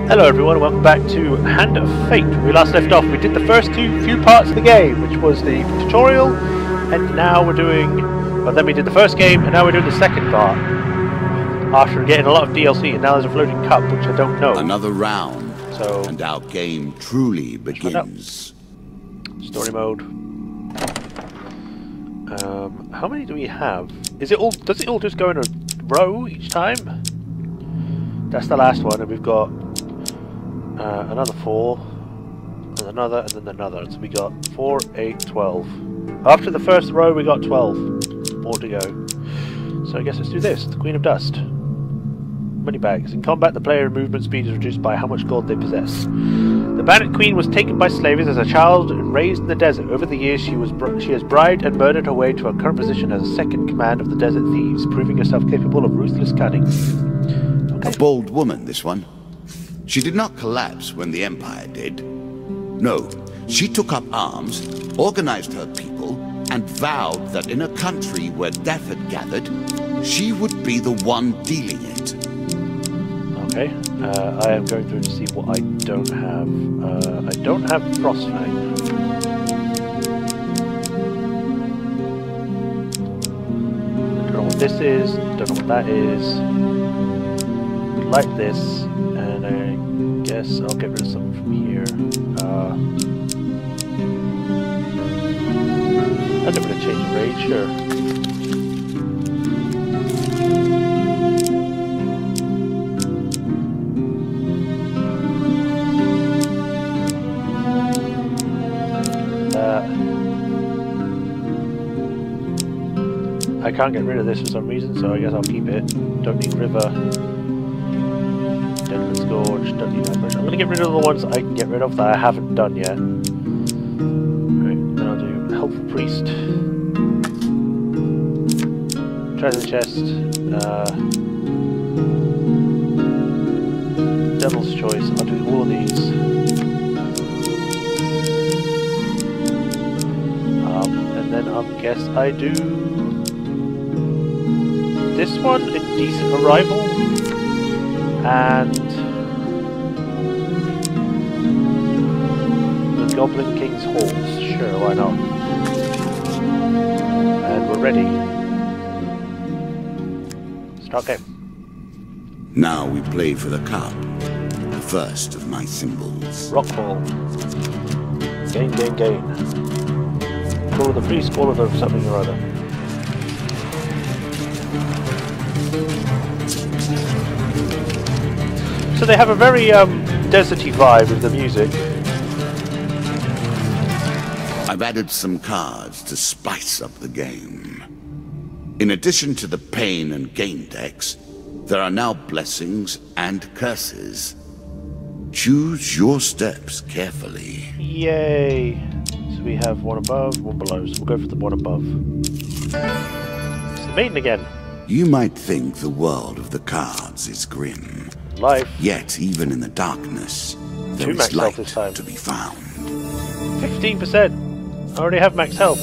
Hello everyone, welcome back to Hand of Fate. When we last left off, we did the first few parts of the game, which was the tutorial, and now we're doing... Well, then we did the first game, and now we're doing the second part. After getting a lot of DLC, and now there's a floating cup, which I don't know. Another round, so, and our game truly begins. Story mode. How many do we have? Is it all? Does it all just go in a row each time? That's the last one, and we've got another 4, and another, and then another. So we got 4, 8, 12. After the first row, we got 12 more to go. So I guess let's do this. The Queen of Dust. Money bags. In combat, the player movement speed is reduced by how much gold they possess. The bandit queen was taken by slavers as a child and raised in the desert. Over the years, she has bribed and murdered her way to her current position as a second command of the desert thieves, proving herself capable of ruthless cunning. Okay. A bold woman, this one. She did not collapse when the Empire did. No, she took up arms, organized her people, and vowed that in a country where death had gathered, she would be the one dealing it. Okay, I am going through to see what I don't have. I don't have Frostfang. Don't know what this is, don't know what that is. Like this, and I guess I'll get rid of something from here. I'm never going to change the rage, sure. I can't get rid of this for some reason, so I guess I'll keep it. Don't need River. Deadman's Gorge, don't need Ambush. I'm going to get rid of the ones I can get rid of that I haven't done yet. Right, then I'll do Helpful Priest. Treasure Chest. Devil's Choice. I'll do all of these. And then I guess I do this one, Indecent Arrival. And the Goblin King's Halls. Sure, why not? And we're ready. Start game. Now we play for the cup, the first of my symbols. Rockfall. Gain, gain, gain. Call of the priest, call of the something or other. So they have a very deserty vibe with the music. I've added some cards to spice up the game. In addition to the pain and gain decks, there are now blessings and curses. Choose your steps carefully. Yay! So we have one above, one below, so we'll go for the one above. It's the maiden again. You might think the world of the cards is grim. Life. Yet, even in the darkness, there is light to be found. 15%! I already have max health.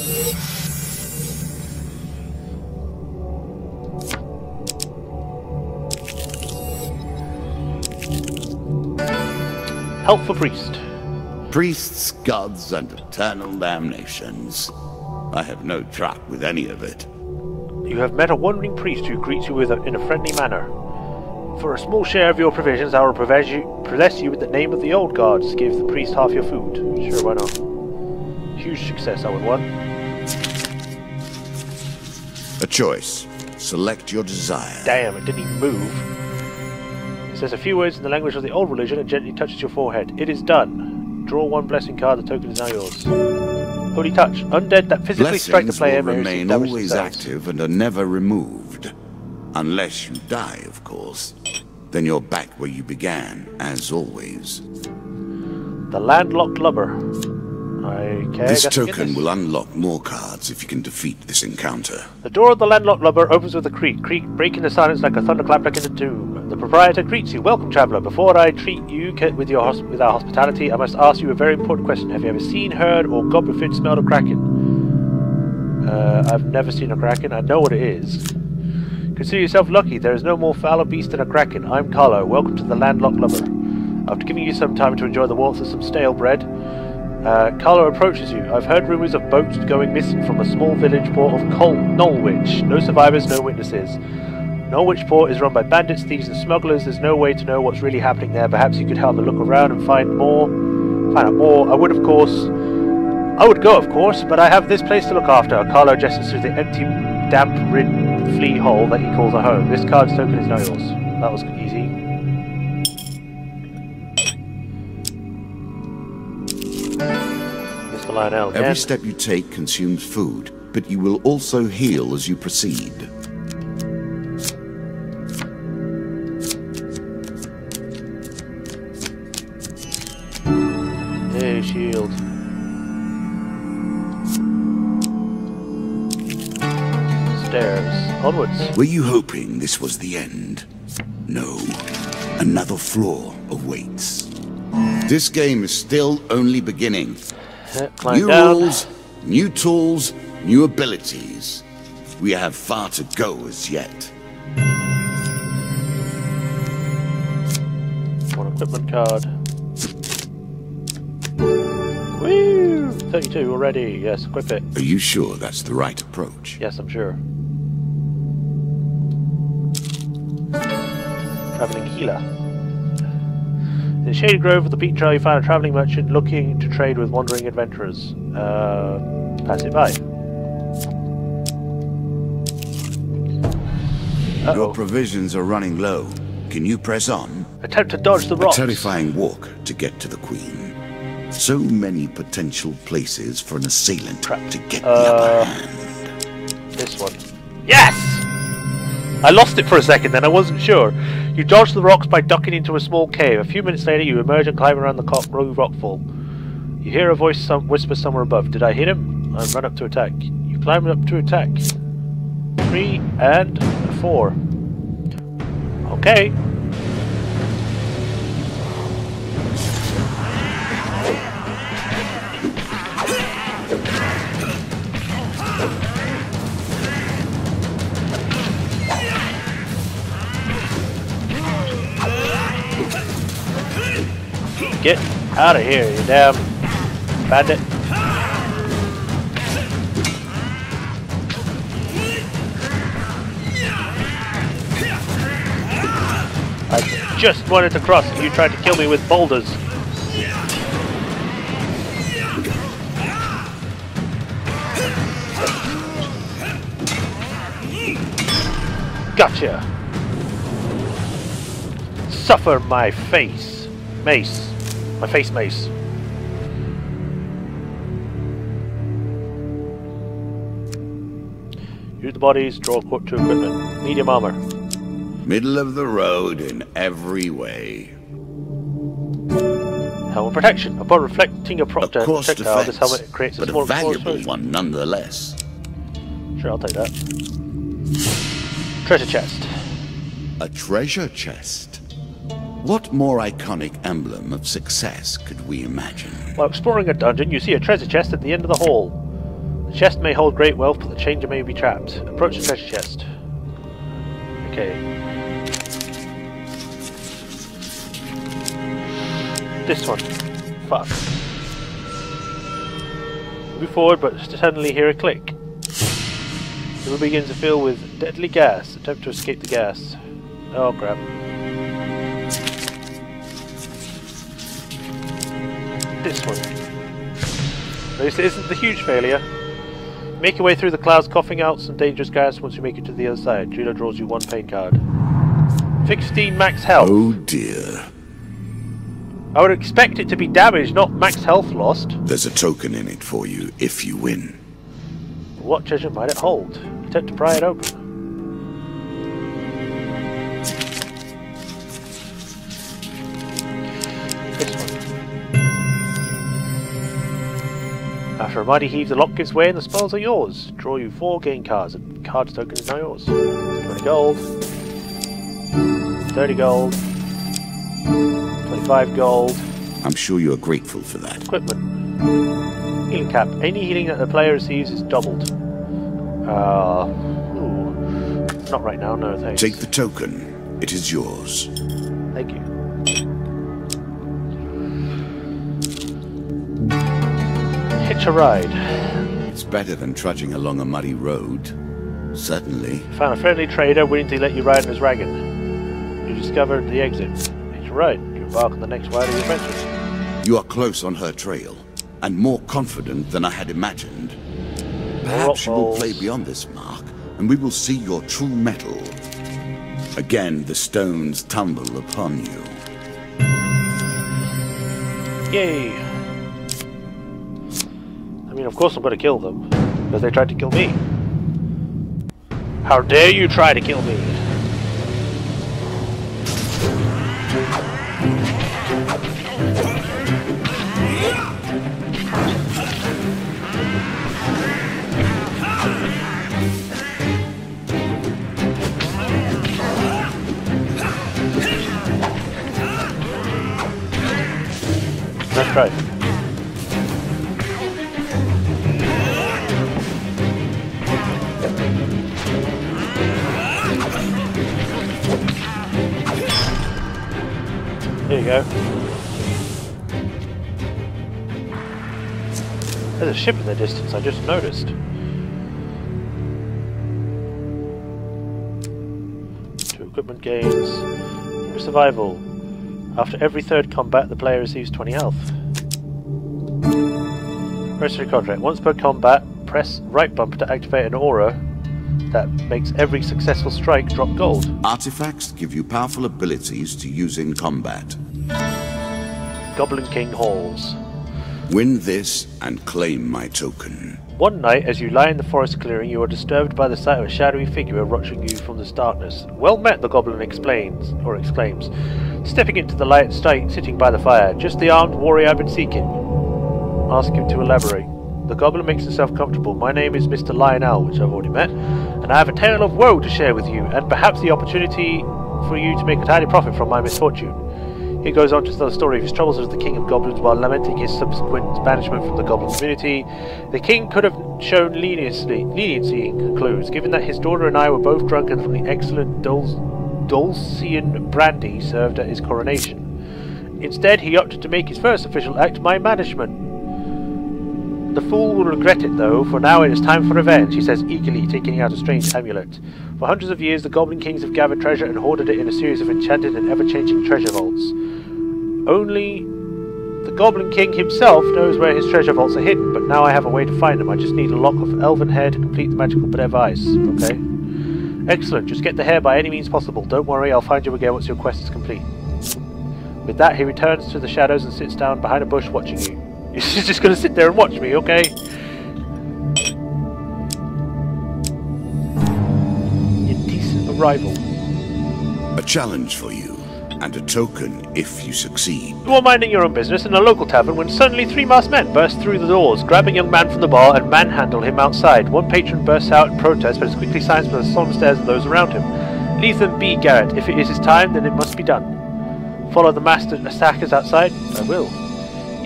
Helpful Priest. Priests, gods, and eternal damnations. I have no truck with any of it. You have met a wandering priest who greets you in a friendly manner. For a small share of your provisions, I will bless you with the name of the old gods. Give the priest half your food. Sure, why not? Huge success, I would want. A choice. Select your desire. Damn, it didn't even move. It says a few words in the language of the old religion and gently touches your forehead. It is done. Draw one blessing card, the token is now yours. Holy Touch. Undead that physically strike the player may remain always active and are never removed. Unless you die, of course. Then you're back where you began, as always. The Landlocked Lubber. Okay, this token will unlock more cards if you can defeat this encounter. The door of the Landlocked Lubber opens with a creak, breaking the silence like a thunderclap back in the tomb. The proprietor greets you. Welcome, traveller. Before I treat you with our hospitality, I must ask you a very important question. Have you ever seen, heard, or got within smelled a kraken? I've never seen a kraken. I know what it is. Consider yourself lucky. There is no more foul beast than a kraken. I'm Carlo. Welcome to the Landlocked Lubber. After giving you some time to enjoy the warmth of some stale bread, Carlo approaches you. I've heard rumours of boats going missing from a small village port of Norwich. No survivors, no witnesses. Norwich port is run by bandits, thieves and smugglers. There's no way to know what's really happening there. Perhaps you could have a look around and find out more. I would go, of course, but I have this place to look after. Carlo gestures through the empty, damp-ridden flea hole that he calls a home. This card's token is now yours. That was easy. Mr. Lionel again. Every step you take consumes food, but you will also heal as you proceed. Hey, shield. Stairs. Onwards. Were you hoping this was the end? No. Another floor awaits. This game is still only beginning. New rules, new tools, new abilities. We have far to go as yet. One equipment card. Woo! 32 already. Yes, equip it. Are you sure that's the right approach? Yes, I'm sure. Traveling healer. In the shady grove of the peat trail, you find a traveling merchant looking to trade with wandering adventurers. Pass it by. Your provisions are running low. Can you press on? Attempt to dodge the rocks. A terrifying walk to get to the Queen. So many potential places for an assailant to get the upper hand. This one. Yes! I lost it for a second, then I wasn't sure. You dodge the rocks by ducking into a small cave. A few minutes later, you emerge and climb around the rockfall. You hear a voice whisper somewhere above. Did I hit him? I run up to attack. You climb up to attack. 3 and 4. Okay. Get out of here, you damn bandit. I just wanted to cross and you tried to kill me with boulders. Gotcha. Suffer my face. Mace. My face mace. Use the bodies, draw to equipment. Medium armor. Middle of the road in every way. Helmet protection. Upon reflecting a projectile, Defense, this helmet creates a but small a valuable one nonetheless. Sure, I'll take that. Treasure chest. A treasure chest? What more iconic emblem of success could we imagine? While exploring a dungeon, you see a treasure chest at the end of the hall. The chest may hold great wealth, but the changer may be trapped. Approach the treasure chest. Okay. This one. Fuck. Move forward, but suddenly hear a click. The room begins to fill with deadly gas. Attempt to escape the gas. Oh crap. This one. This isn't the huge failure. Make your way through the clouds, coughing out some dangerous gas. Once you make it to the other side, Judo draws you 1 pain card. 16 max health. Oh dear. I would expect it to be damaged, not max health lost. There's a token in it for you if you win. What treasure might it hold? Attempt to pry it open. This one. After a mighty heave, the lock gives way and the spoils are yours. Draw you 4 gain cards. A card's token is now yours. 20 gold. 30 gold. 25 gold. I'm sure you're grateful for that. Equipment. Healing cap. Any healing that the player receives is doubled. Not right now, no thanks. Take the token. It is yours. Thank you. to ride? It's better than trudging along a muddy road. Certainly. Found a friendly trader willing to let you ride in his wagon. You discovered the exit. It's right. You embark on the next wild of your adventures. You are close on her trail, and more confident than I had imagined. Perhaps you will play beyond this mark, and we will see your true mettle. Again, the stones tumble upon you. Yay! I mean, of course I'm going to kill them, because they tried to kill me. How dare you try to kill me! Let's try. There you go. There's a ship in the distance, I just noticed. Two equipment gains. For survival. After every third combat, the player receives 20 health. Mercenary contract. Once per combat, press right bumper to activate an aura that makes every successful strike drop gold. Artifacts give you powerful abilities to use in combat. Goblin King Halls. Win this and claim my token. One night, as you lie in the forest clearing, you are disturbed by the sight of a shadowy figure watching you from the darkness. Well met, the goblin exclaims, stepping into the light, sitting by the fire. Just the armed warrior I've been seeking. Ask him to elaborate. The goblin makes himself comfortable. My name is Mr. Lionel, which I've already met, and I have a tale of woe to share with you, and perhaps the opportunity for you to make a tiny profit from my misfortune. He goes on to tell the story of his troubles as the king of goblins while lamenting his subsequent banishment from the goblin community. The king could have shown leniency, he concludes, given that his daughter and I were both drunken from the excellent Dulcian brandy served at his coronation. Instead, he opted to make his first official act my banishment. The fool will regret it, though, for now it is time for revenge, he says eagerly, taking out a strange amulet. For hundreds of years, the Goblin Kings have gathered treasure and hoarded it in a series of enchanted and ever-changing treasure vaults. Only the Goblin King himself knows where his treasure vaults are hidden, but now I have a way to find them. I just need a lock of elven hair to complete the magical device. Okay? Excellent, just get the hair by any means possible. Don't worry, I'll find you again once your quest is complete. With that, he returns to the shadows and sits down behind a bush watching you. He's just going to sit there and watch me, okay? Indecent arrival. A challenge for you, and a token if you succeed. You are minding your own business in a local tavern when suddenly 3 masked men burst through the doors, grab a young man from the bar and manhandle him outside. One patron bursts out in protest, but is quickly silenced by the solemn stares of those around him. Leave them be, Garrett. If it is his time, then it must be done. Follow the masked attackers outside? I will.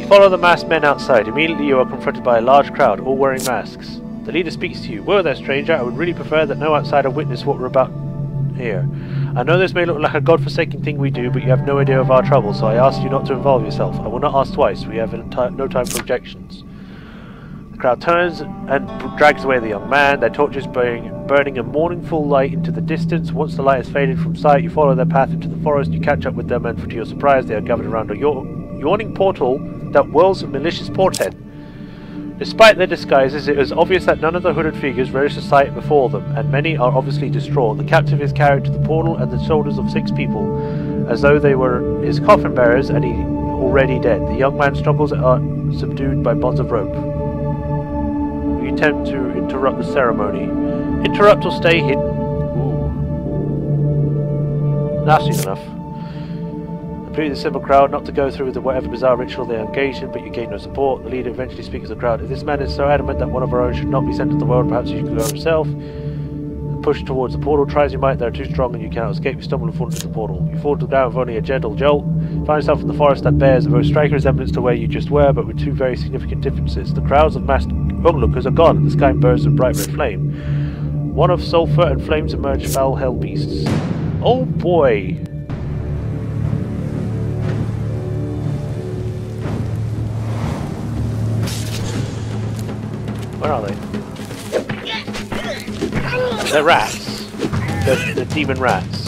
Follow the masked men outside. Immediately you are confronted by a large crowd, all wearing masks. The leader speaks to you. Whoa there, stranger. I would really prefer that no outsider witness what we're about here. I know this may look like a godforsaken thing we do, but you have no idea of our trouble, so I ask you not to involve yourself. I will not ask twice. We have no time for objections. The crowd turns and drags away the young man, their torches burning a mournful light into the distance. Once the light has faded from sight, you follow their path into the forest, you catch up with them, and to your surprise, they are gathered around a yawning portal that whirls a malicious portent. Despite their disguises, it is obvious that none of the hooded figures relish the sight before them, and many are obviously distraught. The captive is carried to the portal at the shoulders of 6 people, as though they were his coffin bearers and he already dead. The young man struggles and are subdued by bonds of rope. We attempt to interrupt the ceremony. Interrupt or stay hidden. Ooh. Nasty enough. Completely the simple crowd not to go through with whatever bizarre ritual they are engaged in, but you gain no support. The leader eventually speaks to the crowd. If this man is so adamant that one of our own should not be sent to the world, perhaps you should go himself. Push towards the portal. Try as you might, they are too strong and you cannot escape. You stumble and fall into the portal. You fall to the ground with only a gentle jolt. Find yourself in the forest that bears a very striking resemblance to where you just were, but with 2 very significant differences. The crowds of masked onlookers are gone, and the sky bursts with bright red flame. One of sulphur and flames emerge foul hell beasts. Oh boy! Where are they? They're rats. They're demon rats.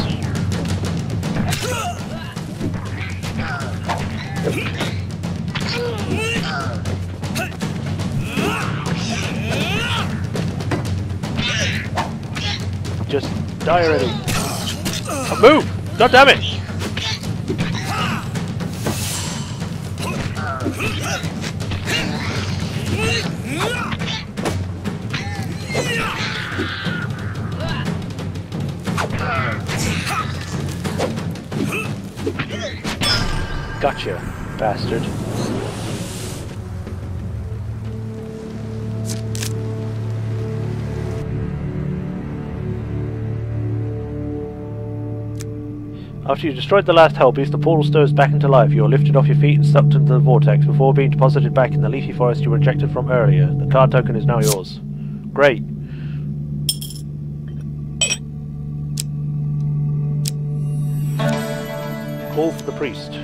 Just die already. Oh, move! God damn it! Gotcha, bastard. After you destroyed the last hell beast, the portal stirs back into life. You are lifted off your feet and sucked into the vortex. Before being deposited back in the leafy forest you were ejected from earlier. The card token is now yours. Great. Call for the priest.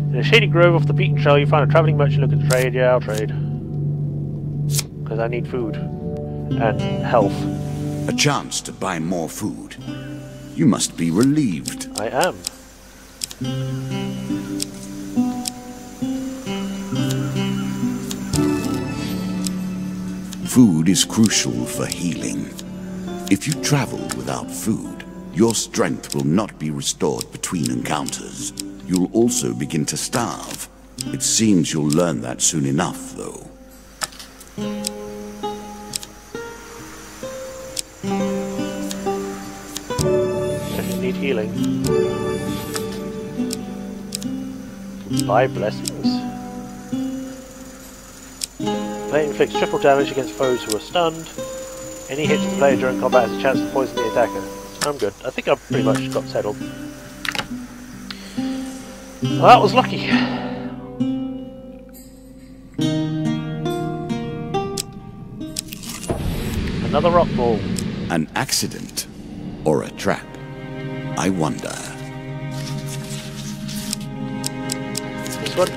In a shady grove off the beaten trail, you find a travelling merchant looking to trade. Yeah, I'll trade. Because I need food. And health. A chance to buy more food. You must be relieved. I am. Food is crucial for healing. If you travel without food, your strength will not be restored between encounters. You'll also begin to starve. It seems you'll learn that soon enough, though. Need healing. 5 blessings. Blade inflicts triple damage against foes who are stunned. Any hit to the player during combat has a chance to poison the attacker. I'm good. I think I've pretty much got settled. Well, that was lucky. Another rock ball. An accident or a trap? I wonder. This one?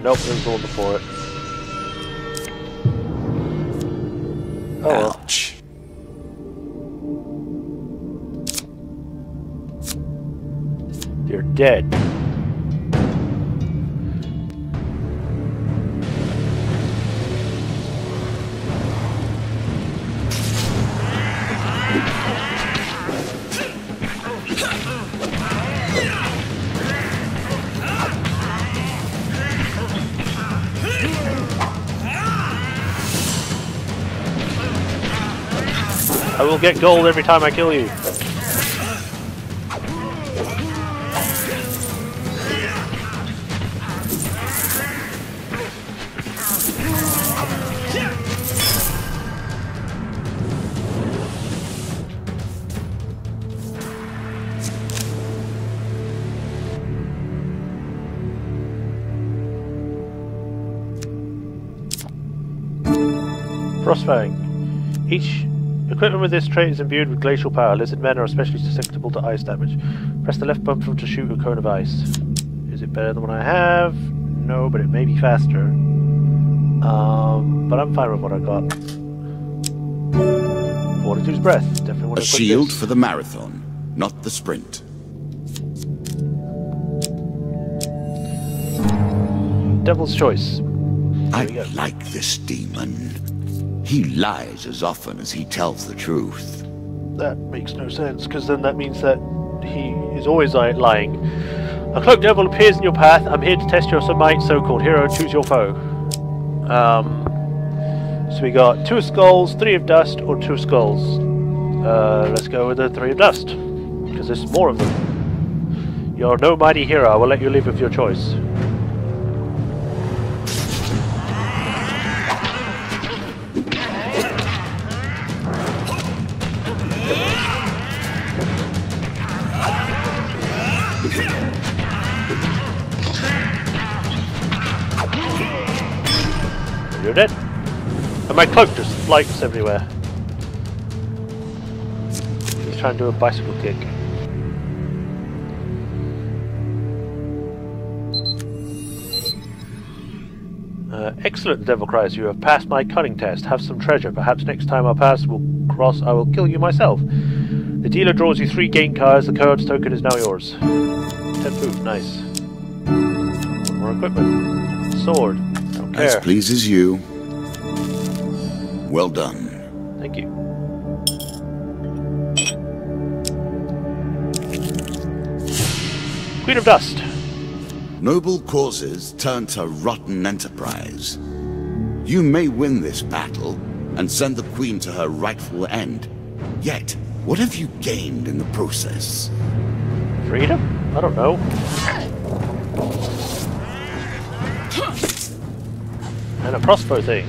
Nope, there's the one before it. Oh. Ouch. You're dead. I will get gold every time I kill you. Frostfang. Each equipment with this trait is imbued with glacial power. Lizard men are especially susceptible to ice damage. Press the left bumper to shoot a cone of ice. Is it better than what I have? No, but it may be faster. But I'm fine with what I got. Fortitude's breath. Definitely want to to A shield for the marathon, not the sprint. Devil's choice. I like this demon. He lies as often as he tells the truth. That makes no sense, because then that means that he is always lying. A cloaked devil appears in your path. I'm here to test your might, so-called hero. Choose your foe. So we got 2 skulls, 3 of dust, or 2 skulls. Let's go with the 3 of dust, because there's more of them. You're no mighty hero. I will let you live with your choice. You're dead. And my cloak just flies everywhere. He's trying to do a bicycle kick. Excellent, the devil cries. You have passed my cunning test. Have some treasure. Perhaps next time our paths will cross, I will kill you myself. The dealer draws you 3 game cards. The card's token is now yours. 10 food. Nice. More equipment. Sword. Don't care. As pleases you. Well done. Thank you. Queen of Dust. Noble causes turn to rotten enterprise. You may win this battle and send the Queen to her rightful end. Yet, what have you gained in the process? Freedom? I don't know. And a crossbow thing.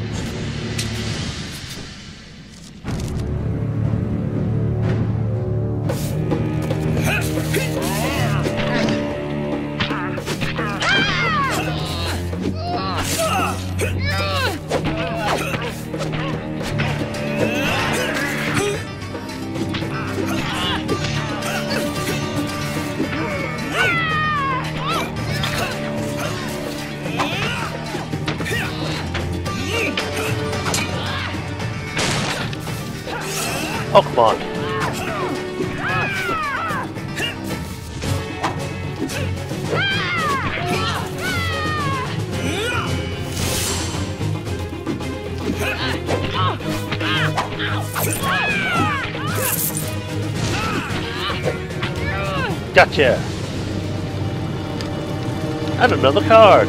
Oh, come on. Gotcha. And another card.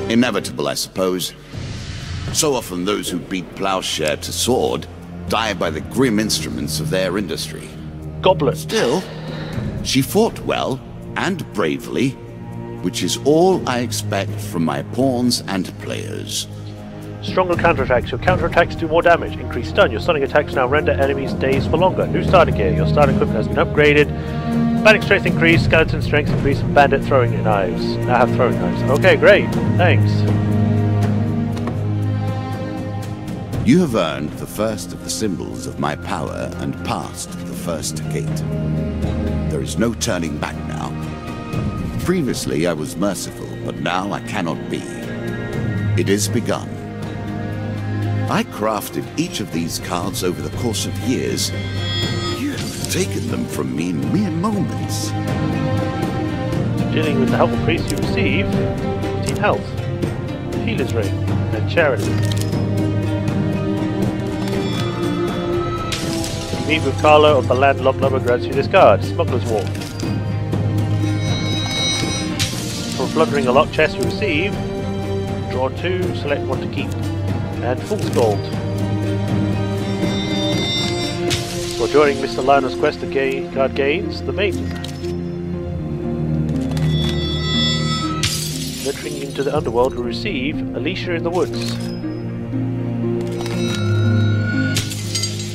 Inevitable, I suppose. So often those who beat plowshare to sword die by the grim instruments of their industry. Goblet. Still, she fought well and bravely, which is all I expect from my pawns and players. Stronger counterattacks. Your counterattacks do more damage. Increase stun. Your stunning attacks now render enemies dazed for longer. New starter gear. Your starting equipment has been upgraded. Bandit strength increase, skeleton strength increase, and bandit throwing knives. Now have throwing knives. Okay, great. Thanks. You have earned the first of the symbols of my power and passed the first gate. There is no turning back now. Previously I was merciful, but now I cannot be. It is begun. I crafted each of these cards over the course of years. You have taken them from me in mere moments. Dealing with the helpful priest you receive 15 health, healer's ring, and charity. Meet with Carlo of the landlocked lover grants you this card, Smuggler's Walk. For plundering a locked chest you receive, draw 2, select 1 to keep, and Fool's Gold. For joining Mr. Lionel's quest, the card gains the Maiden. Venturing into the underworld will receive Alicia in the Woods.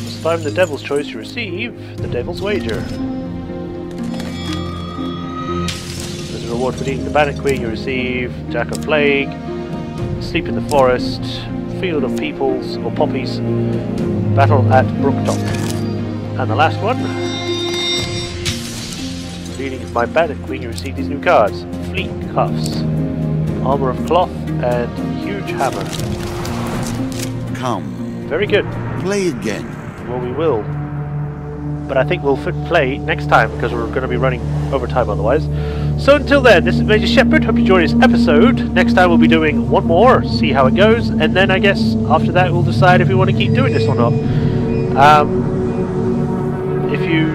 For surviving the Devil's Choice you receive the Devil's Wager. As a reward for eating the Bandit Queen you receive Jack of Plague, Sleep in the Forest, Field of Peoples or Poppies, Battle at Brooktop. And the last one, leading my Bandit Queen, you receive these new cards. Fleet Cuffs, Armor of Cloth, and Huge Hammer. Come. Very good. Play again. Well, we will. But I think we'll play next time, because we're going to be running overtime otherwise. So until then, this is Majorshepard. Hope you enjoyed this episode. Next time we'll be doing one more, see how it goes, and then I guess after that we'll decide if we want to keep doing this or not. If you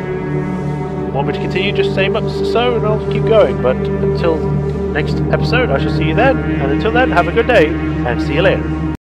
want me to continue, just say so and I'll keep going. But until next episode, I shall see you then. And until then, have a good day and see you later.